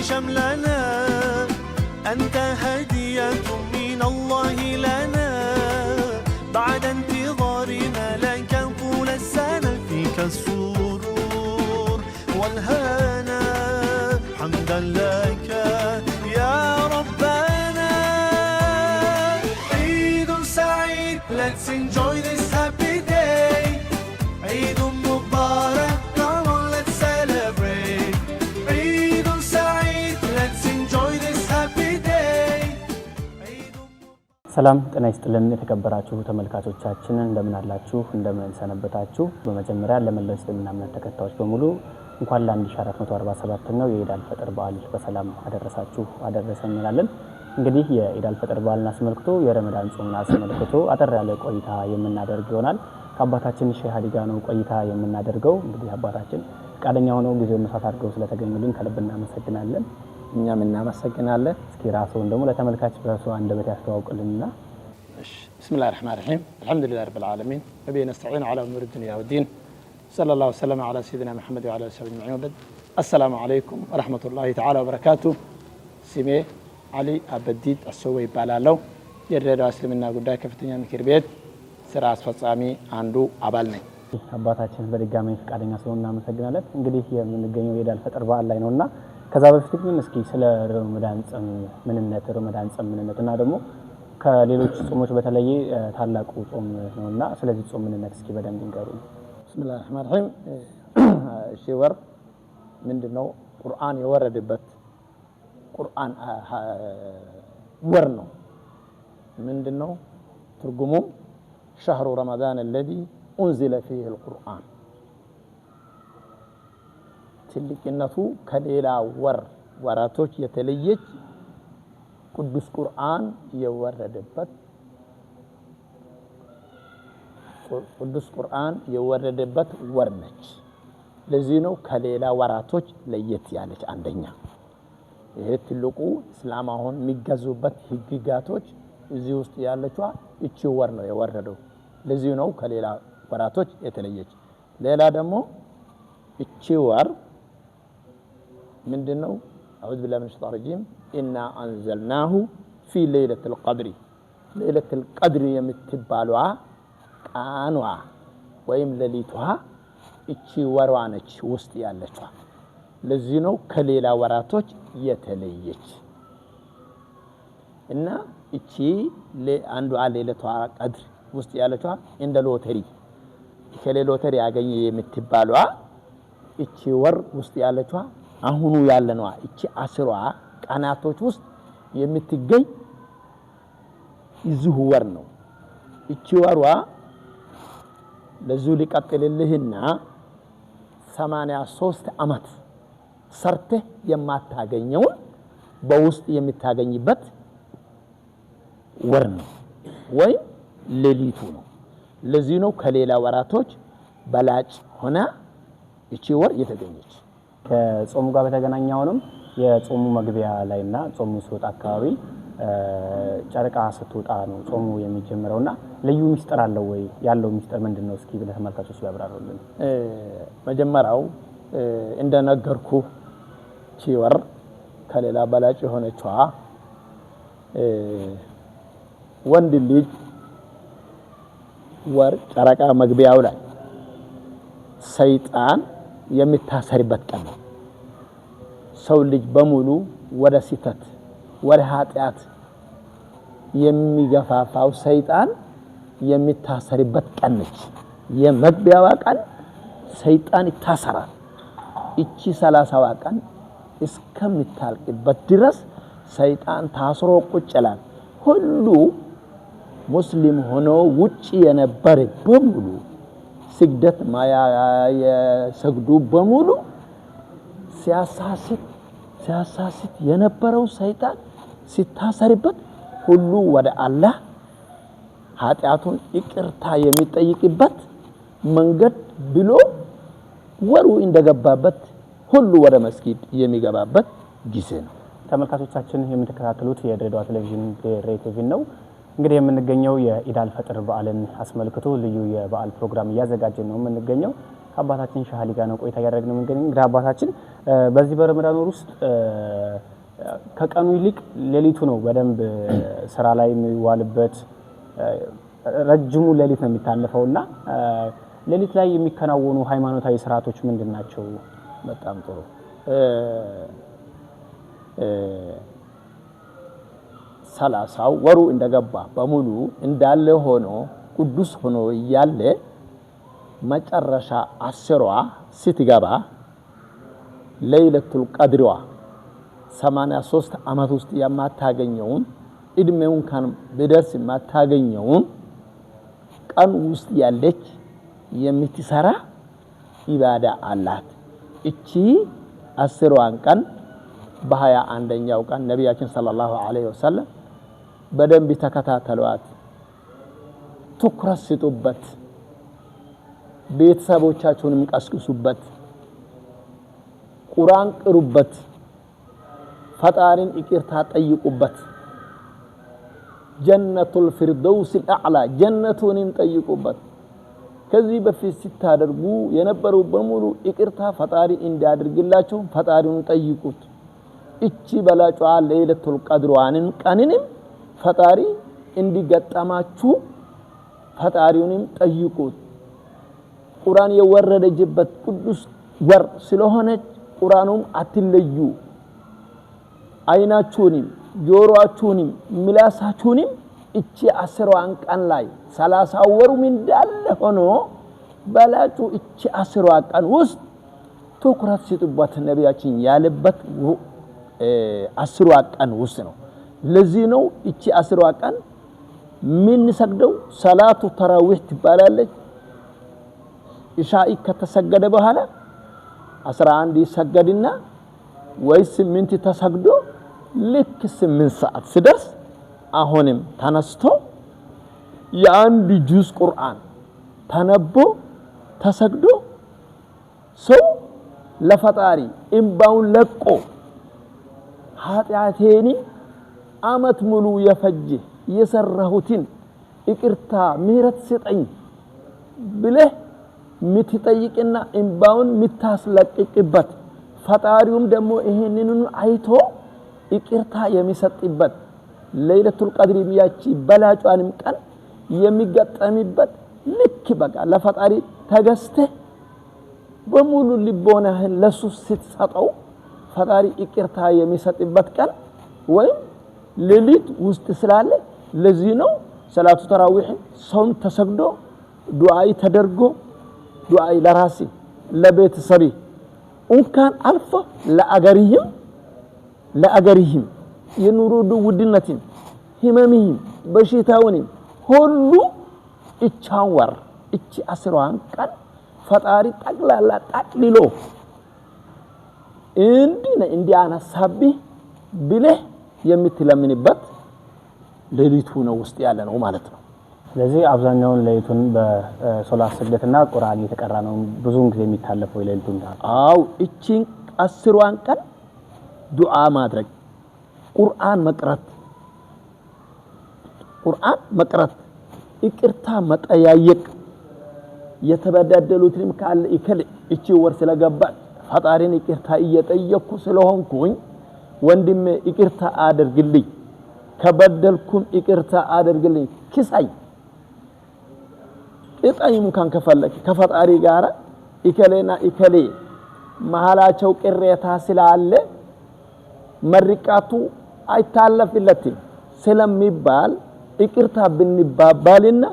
شملنا أنت هدية من الله لنا بعد انتظارنا لك طول السنة فيك السرور والهنا حمدا لك يا ربنا عيد سعيد let's enjoy this happy day عيد مبارك come on let's celebrate عيد سعيد let's enjoy this happy day ሰላም ጤና ይስጥልን የተከበራችሁ ተመልካቾቻችን እንደምን አላችሁ እንደምን ሰነበታችሁ በመጀመሪያ ለመላው እስልምና እምነት ተከታዮች በሙሉ እንኳን ለ1447 ነው የኢድ አልፈጥር በዓል በሰላም አደረሳችሁ አደረሰን እንላለን። እንግዲህ የኢድ አልፈጥር በዓልን አስመልክቶ የረመዳን ጾምን አስመልክቶ አጠር ያለ ቆይታ የምናደርግ ይሆናል። ከአባታችን ሼህ አሊ ጋር ነው ቆይታ የምናደርገው። እንግዲህ አባታችን ፈቃደኛ ሆነው ጊዜውን መስዋዕት አድርገው ስለተገኙልን ከልብ እናመሰግናለን። እኛም እናመሰግናለን። እስኪ ራስዎን ደግሞ ለተመልካች በራሱ አንደበት ያስተዋውቁልንና። بسم الله الرحمن الرحيم الحمد لله رب العالمين وبه نستعين على امور الدنيا والدين صلى الله وسلم على سيدنا محمد وعلى اله وصحبه اجمعين. السلام عليكم ورحمه الله تعالى وبركاته. سمي علي አበዲት አሰወ ይባላልው የድሬዳዋ እስልምና ጉዳይ ከፍተኛ ምክር ቤት ስራ አስፈጻሚ አንዱ አባል ነኝ። አባታችን በድጋሚ ፈቃደኛ ስለሆነ እናመሰግናለን። እንግዲህ የምንገኘው የኢድ አልፈጥር በዓል ላይ ነውና ከዛ በፊት ግን እስኪ ስለ ረመዳን ጾም ምንነትና ደግሞ ከሌሎች ጾሞች በተለየ ታላቁ ጾም ነውና ስለዚህ ጾም ምንነት እስኪ በደንብ ይንገሩን። بسم الله الرحمن الرحيم ሺወር ምንድነው ቁርአን የወረደበት ቁርአን ወር ነው። ምንድነው ትርጉሙ شهر رمضان الذي انزل فيه القرآن ትልቅነቱ ከሌላ ወራቶች የተለየች ቅዱስ ቁርአን የወረደበት ወር ነች። ለዚህ ነው ከሌላ ወራቶች ለየት ያለች። አንደኛ ይሄ ትልቁ እስላም አሁን የሚገዙበት ህግጋቶች እዚህ ውስጥ ያለችዋ እቺ ወር ነው የወረደው። ለዚህ ነው ከሌላ ወራቶች የተለየች። ሌላ ደግሞ እቺ ወር ምንድነው أعوذ بالله من الشيطان الرجيم إنا أنزلناه في ليلة القدر ليلة القدر የምትባለዋ ቃኗ ወይም ሌሊቷ እቺ ወሯ ነች ውስጥ ያለችዋ። ለዚህ ነው ከሌላ ወራቶች የተለየች እና እቺ አንዷ ሌሊቷ ቀድር ውስጥ ያለችዋ እንደ ሎተሪ ከሌሎተሪ ያገኘ የምትባለዋ እቺ ወር ውስጥ ያለችዋ አሁኑ ያለነዋ እቺ 10 ቀናቶች ውስጥ የምትገኝ ይዙ ወር ነው። እቺ ወርዋ ለዙ ሊቀጥልልህና 83 አመት ሰርተ የማታገኘው በውስጥ የምታገኝበት ወር ነው ወይ ሌሊቱ ነው። ለዚህ ነው ከሌላ ወራቶች በላጭ ሆና እቺ ወር የተገኘች። ከጾሙ ጋር በተገናኘውንም የጾሙ መግቢያ ላይና ጾሙ ሲወጣ አካባቢ ጨረቃ ስትወጣ ነው ጾሙ የሚጀምረውና ልዩ ሚስጥር አለው ወይ? ያለው ሚስጥር ምንድነው? እስኪ ለተመልካቾች ያብራሩልን። መጀመሪያው እንደነገርኩ እቺ ወር ከሌላ በላጭ የሆነችዋ ወንድ ልጅ ወር ጨረቃ መግቢያው ላይ ሰይጣን የሚታሰርበት ቀን ነው። ሰው ልጅ በሙሉ ወደ ሲተት ወደ ኃጢአት የሚገፋፋው ሰይጣን የሚታሰርበት ቀን ነች። የመግቢያዋ ቀን ሰይጣን ይታሰራል። እቺ 30ዋ ቀን እስከምታልቅበት ድረስ ሰይጣን ታስሮ ቁጭ ይላል። ሁሉ ሙስሊም ሆኖ ውጪ የነበረ በሙሉ ስግደት የሰግዱ በሙሉ ሲያሳስት የነበረው ሰይጣን ሲታሰርበት ሁሉ ወደ አላህ ኃጢአቱን ይቅርታ የሚጠይቅበት መንገድ ብሎ ወሩ እንደገባበት ሁሉ ወደ መስጊድ የሚገባበት ጊዜ ነው። ተመልካቾቻችን የምትከታተሉት የድሬዳዋ ቴሌቪዥን ሬቲቪ ነው። እንግዲህ የምንገኘው የኢድ አልፈጥር በዓልን አስመልክቶ ልዩ የበዓል ፕሮግራም እያዘጋጀን ነው የምንገኘው። ከአባታችን ሼህ አሊ ጋር ነው ቆይታ ያደረግነው። እንግዲህ አባታችን በዚህ በረመዳን ወር ውስጥ ከቀኑ ይልቅ ሌሊቱ ነው በደንብ ስራ ላይ የሚዋልበት ረጅሙ ሌሊት ነው የሚታለፈውና ሌሊት ላይ የሚከናወኑ ሃይማኖታዊ ስርዓቶች ምንድናቸው? በጣም ጥሩ ሰላሳው ወሩ እንደገባ በሙሉ እንዳለ ሆኖ ቅዱስ ሆኖ ያለ መጨረሻ 10ዋ ስትገባ ለይለቱል ቀድርዋ 83 አመት ውስጥ የማታገኘውን እድሜውን ካን በደርስ የማታገኘውን ቀን ውስጥ ያለች የምትሰራ ኢባዳ አላት። እቺ 10ዋን ቀን በ21ኛው ቀን ነብያችን ሰለላሁ ዐለይሂ ወሰለም በደንብ ተከታተሏት፣ ትኩረት ስጡበት፣ ቤተሰቦቻችሁንም ቀስቅሱበት፣ ቁርአን ቅሩበት፣ ፈጣሪን ይቅርታ ጠይቁበት፣ ጀነቱል ፊርደውስ አልአዕላ ጀነቱንም ጠይቁበት። ከዚህ በፊት ሲታደርጉ የነበሩ በሙሉ ይቅርታ ፈጣሪ እንዲያደርግላችሁ ፈጣሪውን ጠይቁት። እቺ በላጯ ለይለቱል ቀድርዋንን ቀንንም ፈጣሪ እንዲገጠማችሁ ፈጣሪውንም ጠይቁት። ቁርአን የወረደችበት ቅዱስ ወር ስለሆነ ቁርአኑም አትለዩ። አይናችሁንም ጆሮአችሁንም ምላሳችሁንም እቺ 10ዋን ቀን ላይ 30 ወሩም እንዳለ ሆኖ በላጩ እቺ 10ዋ ቀን ውስጥ ትኩረት ስጡበት ነብያችን ያለበት 10ዋ ቀን ውስጥ ነው። ለዚህ ነው እቺ 10ዋ ቀን ምን ሰግደው ሰላቱ ተራዊህ ትባላለች። ኢሻኢ ከተሰገደ በኋላ 11 ይሰገድና ወይ 8 ተሰግዶ ልክ 8 ሰዓት ሲደርስ አሁንም ተነስቶ የአንድ ጁዝ ቁርአን ተነቦ ተሰግዶ ሰው ለፈጣሪ እንባውን ለቆ ኃጢአቴኒ አመት ሙሉ የፈጀ የሰራሁትን ይቅርታ ምህረት ስጠኝ ብለህ ምትጠይቅና እንባውን ምታስለቅቅበት ፈጣሪውም ደግሞ ይሄንን አይቶ ይቅርታ የሚሰጥበት ለይለቱል ቀድር ያቺ በላጯንም ቀን የሚገጠምበት ልክ በቃ ለፈጣሪ ተገዝተህ በሙሉ ልቦናህን ለሱ ስትሰጠው ፈጣሪ ይቅርታ የሚሰጥበት ቀን ወይም ሌሊት ውስጥ ስላለ ለዚህ ነው ሰላቱ ተራዊህ ሰውን ተሰግዶ ዱዓይ ተደርጎ ዱዓይ ለራሲ ለቤተሰቢ እንኳን አልፎ ለአገሪህም የኑሮ ውድነትን ህመምህም በሽታውንም ሁሉ እቻን ወር እቺ 10ዋን ቀን ፈጣሪ ጠቅላላ ጠቅልሎ እንዲያነሳብህ ብለህ የምትለምንበት ሌሊቱ ነው ውስጥ ያለ ነው ማለት ነው። ስለዚህ አብዛኛውን ሌሊቱን በሶላት ስግደትና ቁርአን እየተቀራ ነው ብዙውን ጊዜ የሚታለፈው ሌሊቱን። አው እቺን 10ዋን ቀን ዱዓ ማድረግ፣ ቁርአን መቅራት፣ ይቅርታ መጠያየቅ፣ የተበደሉትንም ካለ ይከለ እቺ ወር ስለገባ ፈጣሪን ይቅርታ እየጠየቅኩ ስለሆንኩኝ ወንድሜ ይቅርታ አድርግልኝ፣ ከበደልኩም ይቅርታ አድርግልኝ፣ ክሳይ እጣይም ካን ከፈለክ ከፈጣሪ ጋር ይከለና ይከለ መሐላቸው ቅሬታ ስላለ መርቃቱ አይታለፍለትም ስለሚባል ይቅርታ ብንባባልና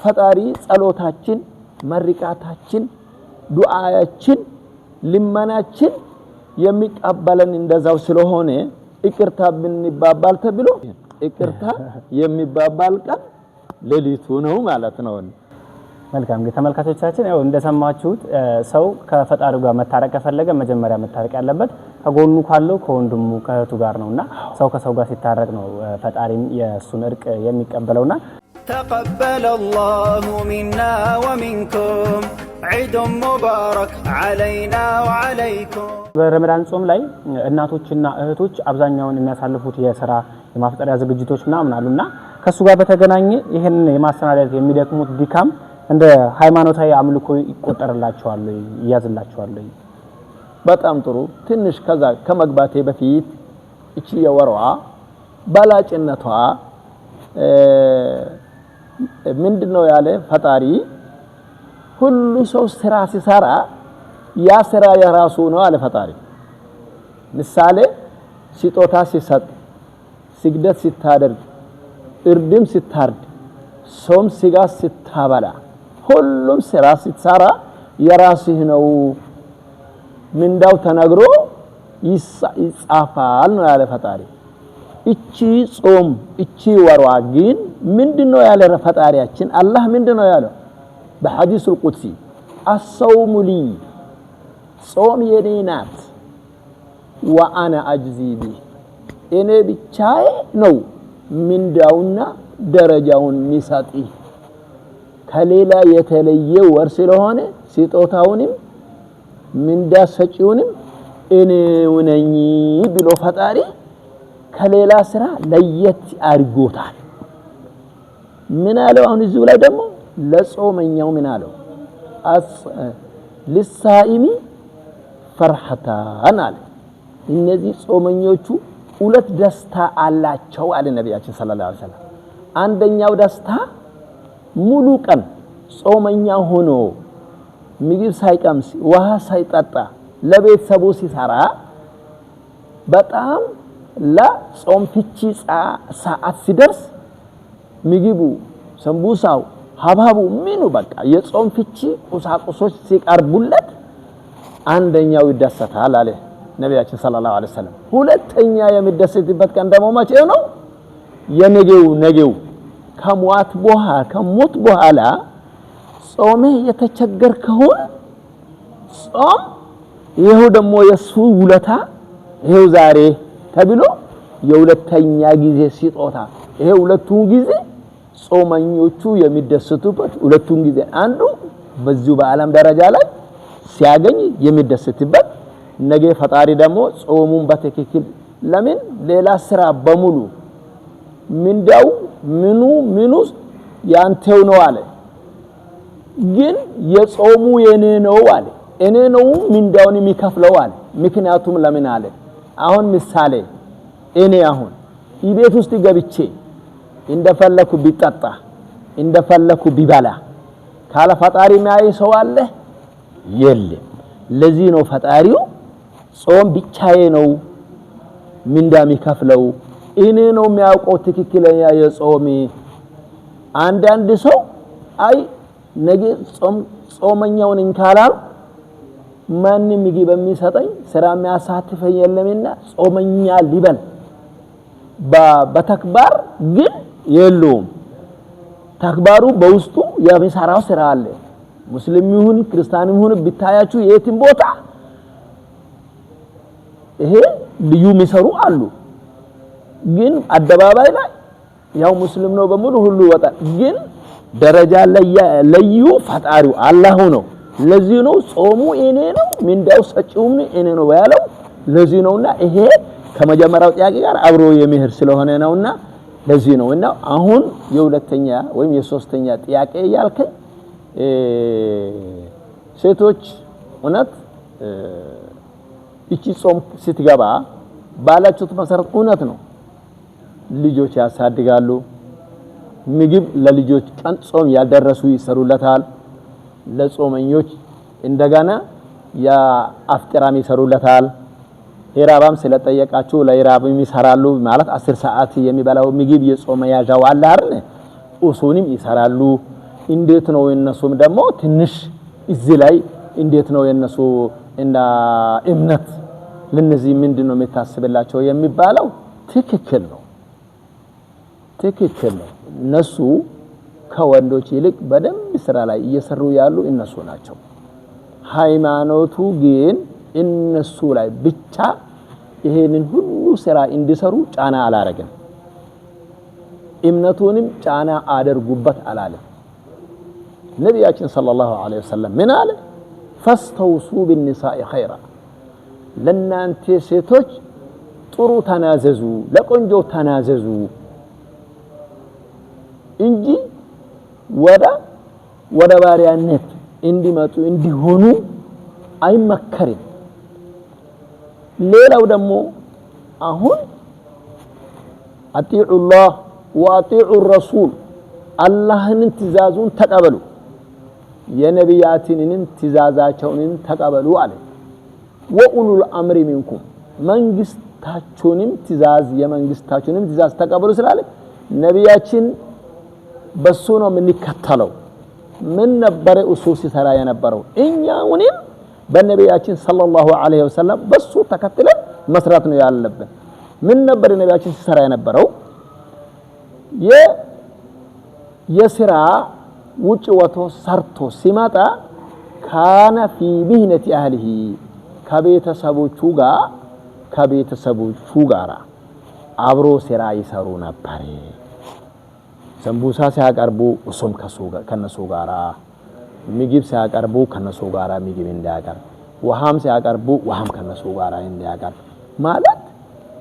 ፈጣሪ ጸሎታችን መርቃታችን ዱዓያችን ልመናችን የሚቀበለን እንደዛው ስለሆነ ይቅርታ ብንባባል ተብሎ ይቅርታ የሚባባል ቀን ሌሊቱ ነው ማለት ነው። መልካም ተመልካቾቻችን ያው እንደሰማችሁት ሰው ከፈጣሪው ጋር መታረቅ ከፈለገ መጀመሪያ መታረቅ ያለበት ከጎኑ ካለው ከወንድሙ ከእህቱ ጋር ነውና ሰው ከሰው ጋር ሲታረቅ ነው ፈጣሪም የሱን እርቅ የሚቀበለውና تقبل الله منا ومنكم عيد مبارك علينا وعليكم በረመዳን ጾም ላይ እናቶችና እህቶች አብዛኛውን የሚያሳልፉት የሥራ የማፍጠሪያ ዝግጅቶች ምናምን አሉና ከሱ ጋር በተገናኘ ይሄን የማስተናደድ የሚደክሙት ድካም እንደ ሃይማኖታዊ አምልኮ ይቆጠርላቸዋል ይያዝላቸዋል? በጣም ጥሩ ትንሽ ከዛ ከመግባቴ በፊት እቺ የወሯ ባላጭነቷ ምንድነው ያለ ፈጣሪ ሁሉ ሰው ስራ ሲሰራ ያ ስራ የራሱ ነው አለ ፈጣሪ ምሳሌ ሲጦታ ሲሰጥ ስግደት ሲታደርግ እርድም ሲታርድ ሶም ስጋ ሲታበላ ሁሉም ስራ ሲሰራ የራስህ ነው ምንዳው ተነግሮ ይጻፋል ነው ያለ ፈጣሪ እቺ ጾም እቺ ወሯ ግን ምንድነው ያለ ፈጣሪያችን አላህ ምንድነው ያለው በሐዲስ القدسي الصوم لي ጾም የኔ ናት وانا اجزي به እኔ ብቻዬ ነው ምንዳውና ደረጃውን ሚሰጥ ከሌላ የተለየ ወር ስለሆነ ሲጦታውንም ምንዳ ሰጪውንም እኔው ነኝ ብሎ ፈጣሪ ከሌላ ስራ ለየት አድርጎታል ምን አለው አሁን እዚሁ ላይ ደግሞ ለጾመኛው ምን አለው ለሳኢሚ ፈርሐታን አለ እነዚህ ጾመኞቹ ሁለት ደስታ አላቸው አለ ነብያችን ሰለላሁ ዐለይሂ ወሰለም አንደኛው ደስታ ሙሉ ቀን ጾመኛ ሆኖ ምግብ ሳይቀምስ ውሃ ሳይጠጣ ለቤተሰቡ ሲሰራ በጣም ለጾም ፍቺ ሰዓት ሲደርስ ምግቡ ሰንቡሳው ሀባቡ ምኑ በቃ የጾም ፍቺ ቁሳቁሶች ሲቀርቡለት አንደኛው ይደሰታል አለ ነብያችን ሰለላሁ ዐለይሂ ወሰለም ሁለተኛ የሚደሰትበት ቀን ደግሞ መቼ ነው የነገው ከሞት በኋላ ጾም የተቸገርከው ጾም ይሄው ደግሞ የሱ ውለታ ይሄው ዛሬ ተብሎ የሁለተኛ ጊዜ ሲጦታ ይሄ ሁለቱን ጊዜ ጾመኞቹ የሚደሰቱበት ሁለቱን ጊዜ አንዱ በዚሁ በዓለም ደረጃ ላይ ሲያገኝ የሚደሰትበት ነገ ፈጣሪ ደግሞ ጾሙን በትክክል ለምን ሌላ ስራ በሙሉ ምንዳው ምኑ ያንተው ነው አለ ግን የጾሙ የኔ ነው አለ እኔ ነው ምንዳውን የሚከፍለው አለ ምክንያቱም ለምን አለ አሁን ምሳሌ እኔ አሁን ይቤት ውስጥ ገብቼ እንደፈለኩ ቢጠጣ እንደፈለኩ ቢበላ ካለ ፈጣሪ ማይ ሰው አለ የለም ለዚህ ነው ፈጣሪው ጾም ብቻዬ ነው ምንዳ የሚከፍለው እኔ ነው የሚያውቀው ትክክለኛ የጾም አንድ ሰው አይ ነገ ጾመኛውን እንካላል ማንም ምግብ በሚሰጠኝ ስራ የሚያሳትፈኝ የለምና ጾመኛ ሊበል በተክባር ግን የለውም ተክባሩ በውስጡ የሚሰራው ስራ አለ ሙስሊም ይሁን ክርስቲያን ይሁን ቢታያችሁ የትም ቦታ ይሄ ልዩ የሚሰሩ አሉ ግን አደባባይ ላይ ያው ሙስሊም ነው በሙሉ ሁሉ ወጣ ግን ደረጃ ለዩ ፈጣሪው አላህ ነው ለዚህ ነው ጾሙ እኔ ነው ምንዳው ሰጪውም እኔ ነው ያለው ለዚህ ነውና ይሄ ከመጀመሪያው ጥያቄ ጋር አብሮ የሚሄድ ስለሆነ ነውና ለዚህ ነውና አሁን የሁለተኛ ወይም የሶስተኛ ጥያቄ ያልከኝ ሴቶች እውነት እቺ ጾም ስትገባ ባላችሁት መሰረት እውነት ነው ልጆች ያሳድጋሉ ምግብ ለልጆች ቀን ጾም ያልደረሱ ይሰሩለታል ለጾመኞች እንደገና የአፍጥራም ይሰሩለታል ኢራባም ስለጠየቃችሁ ለኢራብም ይሰራሉ ማለት 10 ሰዓት የሚበላው ምግብ የጾም ያዣው አለ አይደል ኡሱንም ይሰራሉ እንዴት ነው እነሱም ደግሞ ትንሽ እዚህ ላይ እንዴት ነው የነሱ እና እምነት ለነዚህ ምንድነው የሚታስብላቸው የሚባለው ትክክል ነው እነሱ ከወንዶች ይልቅ በደንብ ስራ ላይ እየሰሩ ያሉ እነሱ ናቸው ሃይማኖቱ ግን እነሱ ላይ ብቻ ይሄንን ሁሉ ስራ እንዲሰሩ ጫና አላረገም እምነቱንም ጫና አደርጉበት አላለም ነብያችን ሰለላሁ ዐለይሂ ወሰለም ምን አለ ፈስተውሱ بالنساء خيرا ለናንተ ሴቶች ጥሩ ተናዘዙ ለቆንጆ ተናዘዙ እንጂ ወደ ባሪያነት እንዲመጡ እንዲሆኑ አይመከርም ሌላው ደግሞ አሁን አጢዑ الله ወአጢዑ الرسول አላህን ትእዛዙን ተቀበሉ የነቢያትን ትእዛዛቸውን ተቀበሉ አለ ወኡሉል አምሪ ሚንኩም መንግስታችሁንም ትእዛዝ የመንግስታችሁንም ትእዛዝ ተቀበሉ ስላለ ነቢያችን በሱ ነው የምንከተለው ምን ነበር እሱ ሲሰራ የነበረው እኛውንም በነቢያችን ሰለላሁ ዐለይሂ ወሰለም በሱ ተከትለን መስራት ነው ያለብን ምን ነበር ነቢያችን ሲሰራ የነበረው የስራ ውጭ ወቶ ሰርቶ ሲመጣ ካነ ፊ ቢህነቲ አህሊሂ ከቤተሰቦቹ ጋር አብሮ ስራ ይሰሩ ነበር ሰንቡሳ ሲያቀርቡ እሱም ከነሱ ጋር ምግብ ሲያቀርቡ ከነሱ ጋር ምግብ እንዲያቀርብ ውሃም ሲያቀርቡ ውሃም ከነሱ ጋር እንዲያቀርብ ማለት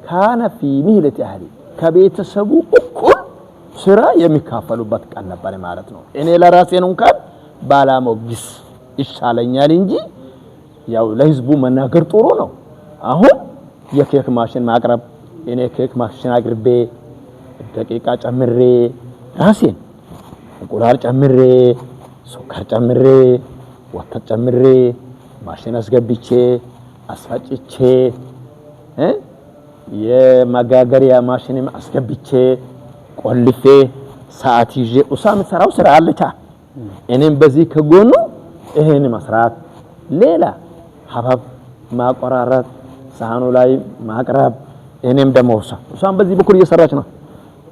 ካነ ፊ ቢህነቲ አህሊ ከቤተሰቡ እኩል ስራ የሚካፈሉበት ቀን ነበር ማለት ነው እኔ ለራሴ ነው እንኳን ባላሞግስ ይሻለኛል እንጂ ያው ለህዝቡ መናገር ጥሩ ነው አሁን የኬክ ማሽን ማቅረብ እኔ ኬክ ማሽን አቅርቤ ደቂቃ ጨምሬ ራሴን እንቁላል ጨምሬ ሱካር ጨምሬ ወተት ጨምሬ ማሽን አስገብቼ አስፈጭቼ የማጋገሪያ ማሽንም አስገብቼ ቆልፌ ሰዓት ይዤ ኡሳም ሰራው ስራ አለቻ እኔም በዚህ ከጎኑ ይሄን መስራት ሌላ ሐባብ ማቆራራት ሳህኑ ላይ ማቅረብ እኔም ደግሞ ኡሳም በዚህ በኩል እየሰራች ነው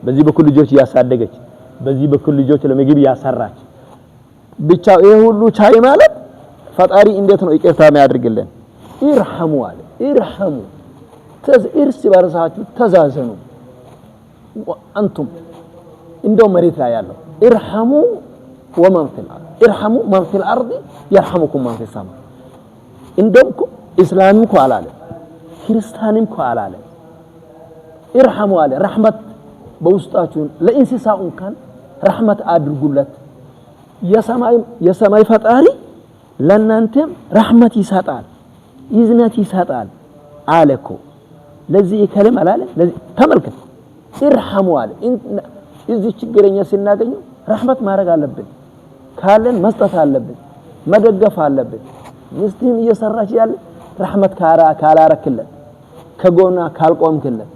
በዚህ በኩል ልጆች ያሳደገች በዚህ በኩል ልጆች ለምግብ ያሰራች ብቻ ይሄ ሁሉ ቻይ ማለት ፈጣሪ እንዴት ነው ይቅርታ የሚያደርግልን ኢርሐሙ አለ ኢርሐሙ እርስ በርሳችሁ ተዛዘኑ አንቱም እንደው መሬት ላይ ያለው ኢርሐሙ ወመን ፊል አርድ ኢርሐሙ መን ፊል አርድ ይርሐሙኩም መን ፊስ ሰማ እንደምኩ እስላምም እኮ አላለ ክርስቲያንም እኮ አላለ ኢርሐሙ አለ ረህመት በውስጣችሁ ለእንስሳው እንኳን ረህመት አድርጉለት የሰማይ ፈጣሪ ለእናንተም ረህመት ይሰጣል ይዝነት ይሰጣል አለኮ ለዚህ ከለም አላለ ለዚህ ተመልከት ኢርሐሙ አለ እዚህ ችግረኛ ሲናገኙ ረህመት ማድረግ አለብን ካለን መስጠት አለብን መደገፍ አለብን ምስኪን እየሰራች ያለ ረህመት ካላረክለት ከጎና ካልቆምክለት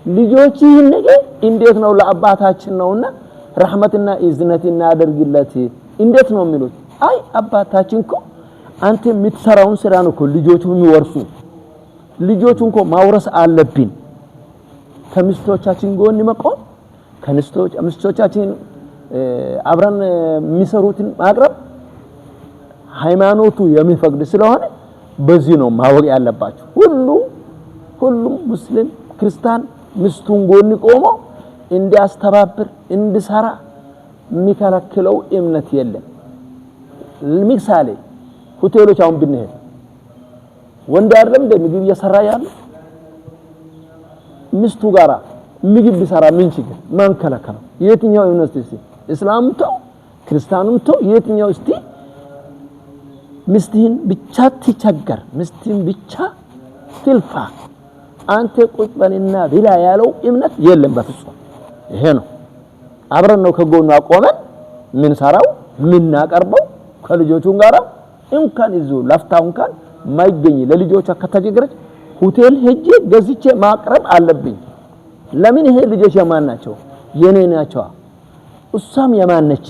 ልጆች ይህን ነገር እንዴት ነው ለአባታችን ነውና ረህመትና ኢዝነት እናደርግለት እንዴት ነው የሚሉት አይ አባታችን እኮ አንተ የምትሰራውን ስራ ነው እኮ ልጆቹ የሚወርሱ ልጆቹን እኮ ማውረስ አለብን ከሚስቶቻችን ጎን መቆም ከሚስቶቻችን አብረን የሚሰሩትን ማቅረብ ሃይማኖቱ የሚፈቅድ ስለሆነ በዚህ ነው ማወቅ ያለባችሁ ሁሉም ሙስሊም ክርስቲያን ሚስቱን ጎን ቆሞ እንዲያስተባብር እንዲሰራ የሚከለክለው እምነት የለም ለምሳሌ ሆቴሎች አሁን ብንሄድ ወንድ አይደለም ምግብ እየሰራ ያለ ሚስቱ ጋራ ምግብ ቢሰራ ምን ችግር ማን ከለከለው የትኛው እምነት እስቲ እስላም ተው ክርስቲያኑም ተው የትኛው እስቲ ሚስትን ብቻ ትቸገር ሚስትን ብቻ ትልፋ አንተ ቁጭ በልና ቢላ ያለው እምነት የለም በፍጹም ይሄ ነው አብረን ነው ከጎኑ አቆመን ምን ሰራው ምን ናቀርበው ከልጆቹን ጋራ እንኳን ይዙ ለፍታው እንኳን ማይገኝ ለልጆቿ ከተጀገረች ሆቴል ሄጄ ገዝቼ ማቅረብ አለብኝ ለምን ይሄ ልጆች የማን ናቸው የኔ ናቸው እሷም የማን ነች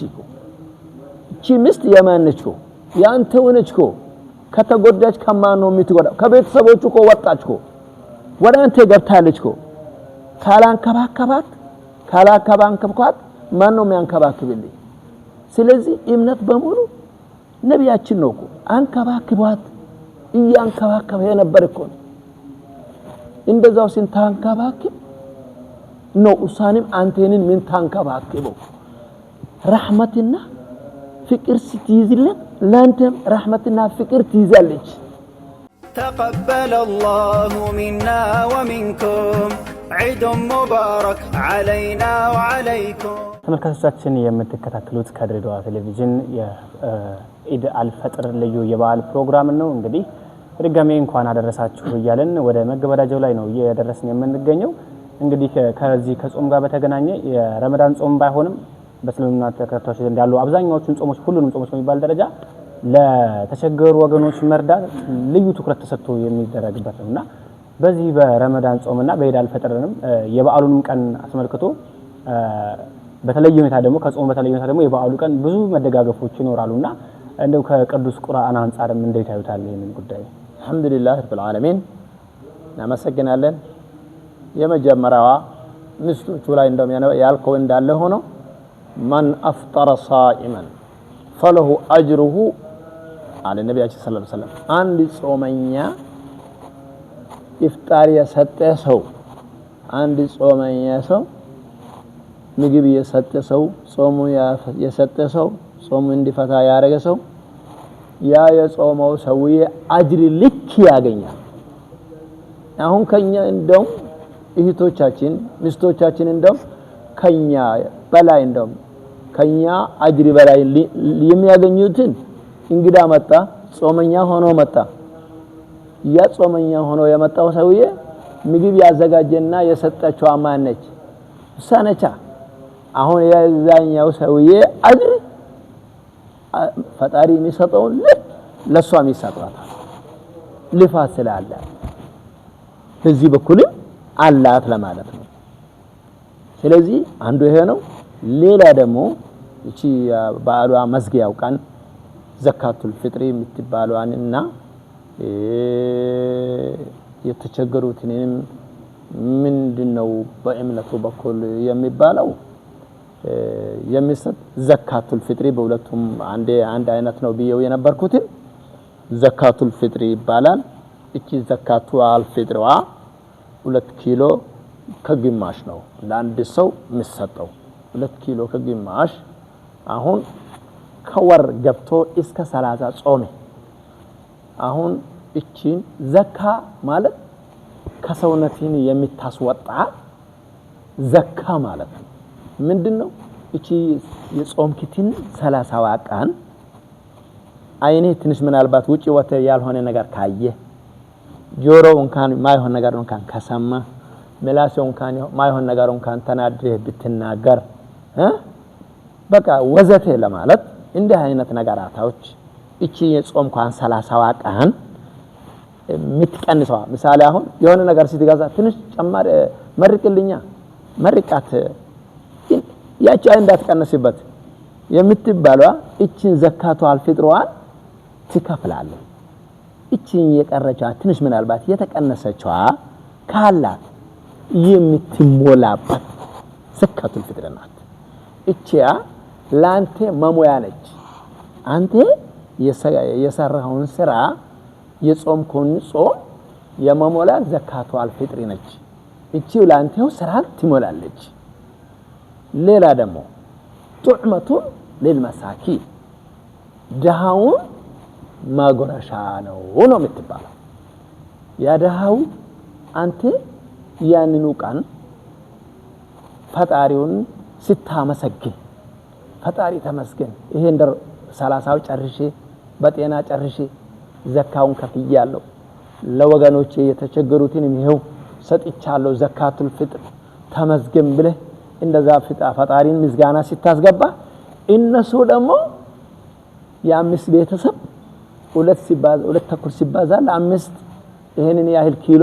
እቺ ሚስት የማን ነች ያንተ ሆነች ከተጎዳች ከማን ነው የምትጎዳው ከቤተሰቦቹ ወጣች ወደ አንተ ገብታለች ካላንከባከባት ማን ነው የሚያንከባክብልኝ ስለዚህ እምነት በሙሉ ነቢያችን ነው አንከባክቧት እያንከባከበ የነበር እንደዛው ሲንታንከባክብ ነው ኡሳንም አንተንን ምን ታንከባክበው ረህመትና ፍቅር ስትይዝለት ላንተም ረህመትና ፍቅር ትይዛለች تقبل الله منا ومنكم عيد مبارك علينا وعليكم ተመልካቾቻችን የምትከታተሉት ከድሬዳዋ ቴሌቪዥን የኢድ አልፈጥር ልዩ የበዓል ፕሮግራም ነው እንግዲህ በድጋሚ እንኳን አደረሳችሁ እያለን ወደ መገባደጃው ላይ ነው እየደረስን የምንገኘው። እንግዲህ ከዚህ ከጾም ጋር በተገናኘ የረመዳን ጾም ባይሆንም በእስልምና ተከታዮች ዘንድ ያሉ አብዛኛዎቹን ጾሞች ሁሉንም ጾሞች በሚባል ደረጃ ለተቸገሩ ወገኖች መርዳት ልዩ ትኩረት ተሰጥቶ የሚደረግበት ነውና በዚህ በረመዳን ጾምና በኢድ አልፈጥርንም የበዓሉንም ቀን አስመልክቶ በተለየ ሁኔታ ደግሞ ከጾም በተለየ ሁኔታ ደግሞ የበዓሉ ቀን ብዙ መደጋገፎች ይኖራሉና እንደው ከቅዱስ ቁርአን አንፃርም እንዴት ያዩታል ይሄንን ጉዳይ? አልহামዱሊላህ ረብል ዓለሚን እናመሰግናለን። የመጀመሪያዋ ምስቶቹ ላይ እንደሚያነው ያልከው እንዳለ ሆኖ ማን አፍጠረ ሷኢመን ፈለሁ አጅሩሁ አለ ነብያችን ሰለላሁ ዐለይሂ ወሰለም። አንድ ጾመኛ ኢፍጣር የሰጠ ሰው አንድ ጾመኛ ሰው ምግብ የሰጠ ሰው ጾሙ የሰጠ ሰው ጾሙ እንዲፈታ ያደረገ ሰው ያ የጾመው ሰውዬ አጅር ልክ ያገኛል። አሁን ከኛ እንደው እህቶቻችን ሚስቶቻችን እንደው ከኛ በላይ እንደው ከኛ አጅር በላይ የሚያገኙትን እንግዳ መጣ ጾመኛ ሆኖ መጣ ያ ጾመኛ ሆኖ የመጣው ሰውዬ ምግብ ያዘጋጀና የሰጠችው አማነች ሳነቻ አሁን የዛኛው ሰውዬ አጅር ፈጣሪ የሚሰጠው ለሷም ይሰጣታል ልፋት ስላለ በዚህ በኩል አላት ለማለት ነው። ስለዚህ አንዱ ይሄ ነው። ሌላ ደግሞ እቺ በዓሏ መዝጊያው ቀን ዘካቱል ፍጥሪ የምትባለዋንና የተቸገሩትንም ምንድነው በእምነቱ በኩል የሚባለው የሚሰጥ ዘካቱል ፍጥሪ በሁለቱም አንድ አይነት ነው ብዬው የነበርኩት ዘካቱል ፍጥሪ ይባላል። እቺ ዘካቱ አልፍጥሪዋ 2 ኪሎ ከግማሽ ነው ለአንድ ሰው የሚሰጠው 2 ኪሎ ከግማሽ አሁን ከወር ገብቶ እስከ 30 ጾም አሁን እቺን ዘካ ማለት ከሰውነትን የሚታስወጣ ዘካ ማለት ነው። ምንድነው እቺ የጾም ኪቲን 30 ቀን አይኔ ትንሽ ምናልባት ውጪ ወተ ያልሆነ ነገር ካየ ጆሮው እንኳን ማይሆን ነገር እንኳን ከሰማ ምላስው እንኳን ማይሆን ነገር እንኳን ተናድህ ብትናገር በቃ ወዘተ ለማለት እንደ አይነት ነገራታዎች እቺ የጾም እንኳን 30 ቀን ምትቀንሰዋ ምሳሌ አሁን የሆነ ነገር ሲትገዛ ትንሽ ጨማሪ መርቅልኛ መርቃት ያቺ እንዳትቀነስበት የምትባለው እቺን ዘካቱ አልፍጥሯን ትከፍላለህ። እቺን የቀረቻ ትንሽ ምናልባት የተቀነሰችዋ ካላት የምትሞላበት ዘካቱል ፍጥር ናት። እቺያ ላንተ መሞያ ነች። አንተ የሰራውን ስራ የጾምከውን ጾም የመሞላ ዘካቱል ፍጥር ነች። እቺው ላንተው ስራ ትሞላለች። ሌላ ደግሞ ጡዕመቱ ለልመሳኪን ደሃውን ማጎረሻ ነው የምትባለው። ያ ደሃው አንተ ያንኑ ቀን ፈጣሪውን ስታመሰግን ፈጣሪ ተመስገን ይሄ እንደ 30 ጨርሼ በጤና ጨርሼ ዘካውን ከፍያለሁ ለወገኖቼ የተቸገሩትን ይሄው ሰጥቻለሁ ዘካቱል ፍጥር ተመስገን ብለህ እንደዛ ፈጣሪን ምስጋና ሲታስገባ እነሱ ደግሞ የአምስት ቤተሰብ 2 ተኩል ሲባዛ ለ5 ይሄንን ያህል ኪሎ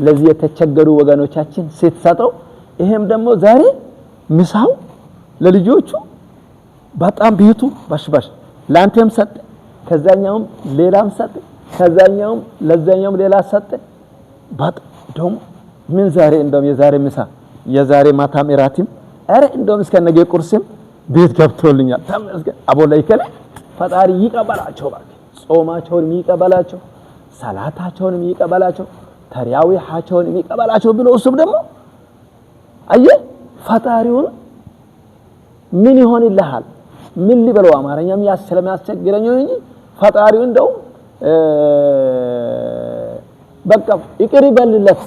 ለዚህ የተቸገሩ ወገኖቻችን ስትሰጠው ይሄም ደግሞ ዛሬ ምሳው ለልጆቹ በጣም ቤቱ ባሽባሽ ላንተም ሰጠ ከዛኛውም ሌላም ሰጠ ከዛኛውም ለዛኛውም ሌላ ሰጠ በጣም ምን ዛሬ እንደም የዛሬ ምሳ የዛሬ ማታም እራትም አረ እንደም እስከ ነገ ቁርስም ቤት ገብቶልኛል ተመስገን አቦ ለይከለ ፈጣሪ ይቀበላቸው ባክ ጾማቸውን ይቀበላቸው ሰላታቸውን ይቀበላቸው ተራዊሃቸውን ይቀበላቸው ብሎ እሱም ደግሞ አየ ፈጣሪውን ምን ይሆንልሃል ምን ሊበለው አማርኛም ስለሚያስቸግረኝ እንጂ ፈጣሪው እንደው በቃ ይቅር ይበልለት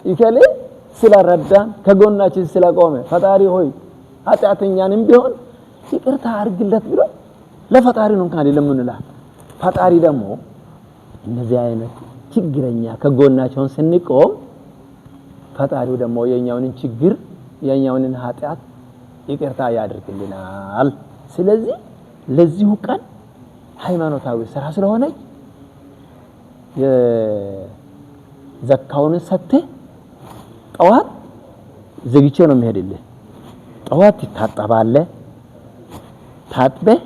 ይከለ ስለረዳን ከጎናችን ስለቆመ ፈጣሪ ሆይ ኃጢአተኛንም ቢሆን ይቅርታ አድርግለት ብሎ ለፈጣሪ ነው እንኳን ለምንላ ፈጣሪ ደግሞ እነዚህ አይነት ችግረኛ ከጎናቸውን ስንቆም ፈጣሪው ደግሞ የኛውን ችግር የኛውን ኃጢአት ይቅርታ ያደርግልናል። ስለዚህ ለዚሁ ቀን ሃይማኖታዊ ስራ ስለሆነ የዘካውን ሰጥተ ጠዋት ዘግቼ ነው የሚሄድልህ። ጠዋት ትታጠባለህ። ታጥበህ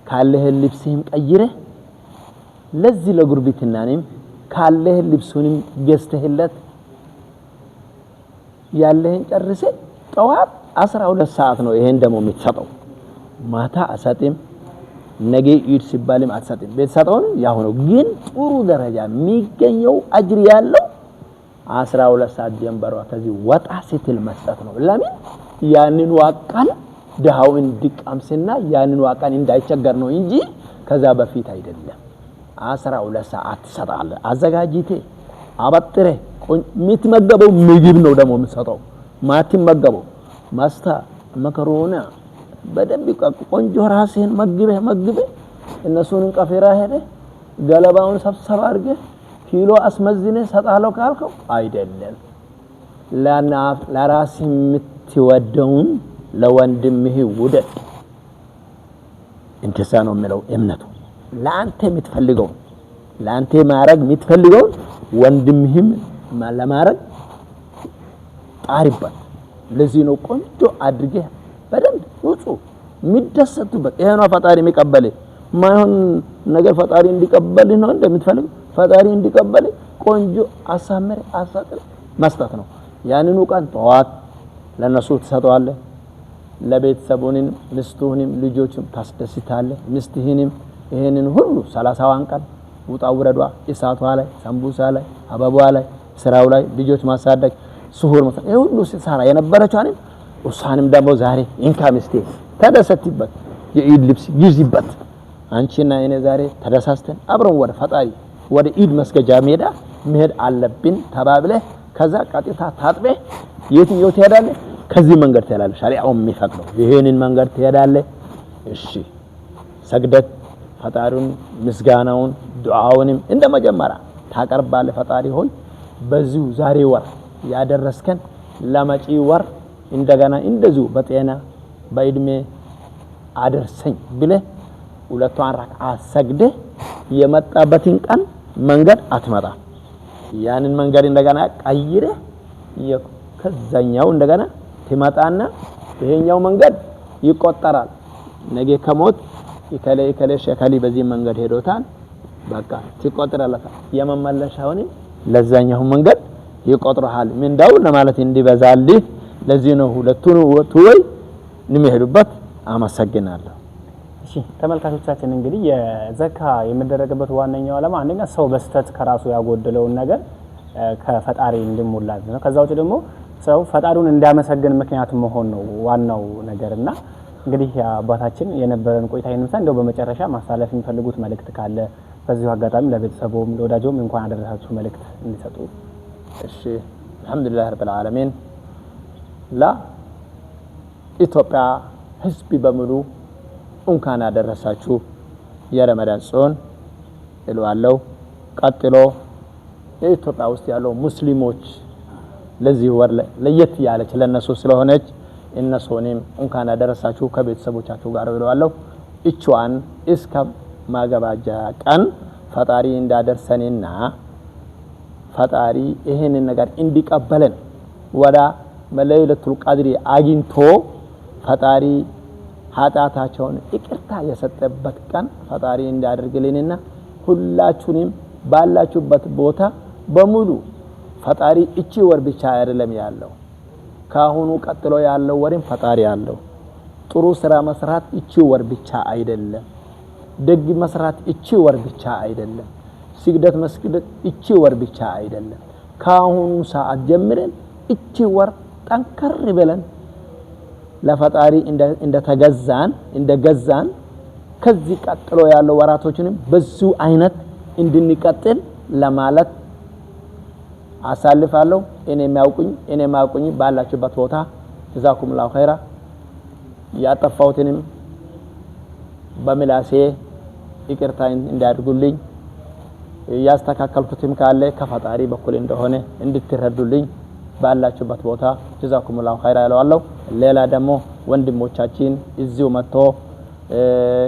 ካለህ ልብስህን ቀይረህ ለዚህ ለጉርቢትናንም ካለህ ልብሱንም ገዝተህለት ያለህን ጨርሰህ ጠዋት 12 ሰዓት ነው ይሄን ደግሞ የምትሰጠው። ማታ አሰጥም ነገ ኢድ ሲባልም አትሰጥም። ቤተሰጣውን ያው ነው። ግን ጥሩ ደረጃ የሚገኘው አጅር ያለው 12 ሰዓት ጀምበሯ ከዚህ ወጣ ስትል መስጠት ነው። ለምን ያንን ዋቃን ደሃው እንዲቃምስና ያንን ዋቃን እንዳይቸገር ነው እንጂ ከዛ በፊት አይደለም። 12 ሰዓት ትሰጣለህ። አዘጋጅቴ አበጥሬ የምትመገበው ምግብ ነው ደግሞ የምትሰጠው። ማትመገበው ማስታ መከሮና በደንብ ቆንጆ ራስህን መግበህ እነሱን ቀፌራ ሄደህ ገለባውን ሰብሰብ አድርገህ ኪሎ አስመዝነህ ሰጣለው ካልከው አይደለም። ለራስህ የምትወደውን ለወንድምህ ውደድ። እንተሳ ነው የሚለው እምነቱ። ለአንተ የምትፈልገው ለአንተ ማረግ የምትፈልገው ወንድምህም ለማረግ ጣሪበት። ለዚህ ነው ቆንጆ አድርገህ በደንብ ንጹህ የሚደሰቱበት። ይሄ ነው ፈጣሪ የሚቀበል። ማይሆን ነገር ፈጣሪ እንዲቀበል ነው እንደምትፈልግ ፈጣሪ እንዲቀበል ቆንጆ አሳምር አሳጥር መስጠት ነው። ያንኑ ቀን ጠዋት ለነሱ ትሰጠዋለህ። ለቤተሰቡንም ሚስቱንም ልጆችም ታስደስታለህ። ሚስትህንም ይሄንን ሁሉ 30ዋን ቀን ውጣ ውረዷ እሳቷ ላይ ሰንቡሳ ላይ አበቧ ላይ ስራው ላይ ልጆች ማሳደግ ሱሁር መሰለ ይሄ ሁሉ ሲሰራ የነበረችዋን እሷንም ደግሞ ዛሬ ኢንካምስቴ ተደሰትበት። የኢድ ልብስ ይዝበት። አንቺና እኔ ዛሬ ተደሳስተን አብረን ወደ ፈጣሪ ወደ ኢድ መስገጃ ሜዳ መሄድ አለብን ተባብለህ ከዛ ቀጥታ ታጥበህ የትኛው ትሄዳለህ? ከዚህ መንገድ ትሄዳለህ። ሸሪዓው የሚፈቅደው ይሄንን መንገድ ትሄዳለህ። እሺ ሰግደት ፈጣሪውን ምስጋናውን ዱዓውንም እንደመጀመሪያ ታቀርባለህ። ፈጣሪ ሆይ በዚሁ ዛሬ ወር ያደረስከን ለመጪ ወር እንደገና እንደዚሁ በጤና በእድሜ አደርሰኝ ብለህ ሁለቷን ረክዓ ሰግደህ የመጣበትን ቀን መንገድ አትመጣ። ያንን መንገድ እንደገና ቀይረህ ከዛኛው እንደገና ትመጣና ይሄኛው መንገድ ይቆጠራል። ነገ ከሞት ይከለ ሸከሊ በዚህ መንገድ ሄዶታል በቃ ትቆጥራለህ። የመመለሻውን ለዛኛው መንገድ ይቆጥራል። ምንዳው ለማለት እንዲበዛልህ ለዚህ ነው ሁለቱን ወጥወይ ንመሄዱበት። አመሰግናለሁ። እሺ ተመልካቾቻችን እንግዲህ የዘካ የሚደረግበት ዋነኛው ዓላማ አንደኛ ሰው በስተት ከራሱ ያጎደለውን ነገር ከፈጣሪ እንዲሞላዝ ነው። ከዛው ደግሞ ሰው ፈጣሪውን እንዲያመሰግን ምክንያት መሆን ነው ዋናው ነገርና እንግዲህ አባታችን የነበረን ቆይታ ይነሳ እንደው በመጨረሻ ማስተላለፍ የሚፈልጉት መልእክት ካለ በዚሁ አጋጣሚ ለቤተሰቦም ለወዳጆም እንኳን አደረሳችሁ መልእክት እንዲሰጡ። እሺ አልহামዱሊላህ ረብል ዓለሚን ኢትዮጵያ ህዝብ በሙሉ እንኳን አደረሳችሁ የረመዳን ጾም እልዋለሁ። ቀጥሎ የኢትዮጵያ ውስጥ ያለው ሙስሊሞች ለዚህ ወር ለየት ያለች ለነሱ ስለሆነች እነሱንም እንኳን አደረሳችሁ ከቤተሰቦቻችሁ ጋር እልዋለሁ። እቿን እስከ ማገባጃ ቀን ፈጣሪ እንዳደርሰንና ፈጣሪ ይሄንን ነገር እንዲቀበለን ወዳ ለይለቱል ቀድር አግኝቶ ፈጣሪ ኃጢአታቸውን ይቅርታ የሰጠበት ቀን ፈጣሪ እንዲያደርግልንና ሁላችሁንም ባላችሁበት ቦታ በሙሉ ፈጣሪ እቺ ወር ብቻ አይደለም ያለው ካሁኑ ቀጥሎ ያለው ወርም ፈጣሪ ያለው ጥሩ ስራ መስራት እቺ ወር ብቻ አይደለም። ደግ መስራት እቺ ወር ብቻ አይደለም። ስግደት መስገድ እቺ ወር ብቻ አይደለም። ካሁኑ ሰዓት ጀምረን እቺ ወር ጠንከር ብለን ለፈጣሪ እንደገዛን ከዚህ ቀጥሎ ያለው ወራቶችንም በዙ አይነት እንድንቀጥል ለማለት አሳልፋለሁ። እኔ የሚያውቁኝ ባላችሁበት ቦታ ጀዛኩሙላሁ ኸይራ። ያጠፋሁትንም በምላሴ ይቅርታ እንዲያደርጉልኝ ያስተካከልኩትም ካለ ከፈጣሪ በኩል እንደሆነ እንድትረዱልኝ ባላችሁበት ቦታ ጀዛኩሙላሁ ኸይራ እላለሁ። ሌላ ደግሞ ወንድሞቻችን እዚሁ መጥቶ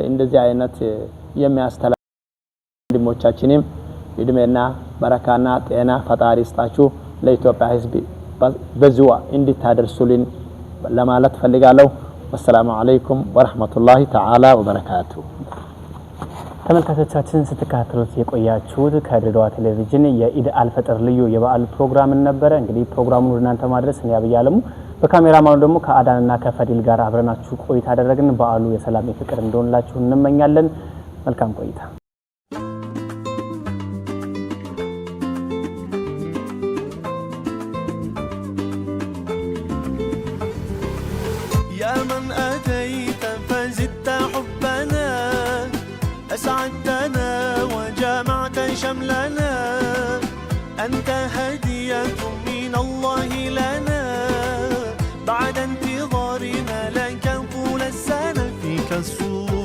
እንደዚህ አይነት የሚያስተላልፉ ወንድሞቻችንም እድሜና በረካና ጤና ፈጣሪ ይስጣችሁ ለኢትዮጵያ ሕዝብ በዚሁ እንድታደርሱልን ለማለት ፈልጋለሁ። ወሰላሙ አለይኩም ወራህመቱላሂ ተዓላ ወበረካቱ። ተመልካቾቻችን ስትከታተሉት የቆያችሁት ከድሬዳዋ ቴሌቪዥን የኢድ አልፈጥር ልዩ የበዓል ፕሮግራም ነበረ። እንግዲህ ፕሮግራሙን ወደ እናንተ ማድረስ እኔ አብይ አለሙ በካሜራማኑ ደግሞ ከአዳንና ከፈዲል ጋር አብረናችሁ ቆይታ አደረግን። በዓሉ የሰላም የፍቅር እንደሆነላችሁ እንመኛለን። መልካም ቆይታ። يا من أتيت فزدت حبنا أسعدتنا وجمعت شملنا أنت هدية من الله لنا بعد انتظارنا لك طول السنة فيك السرور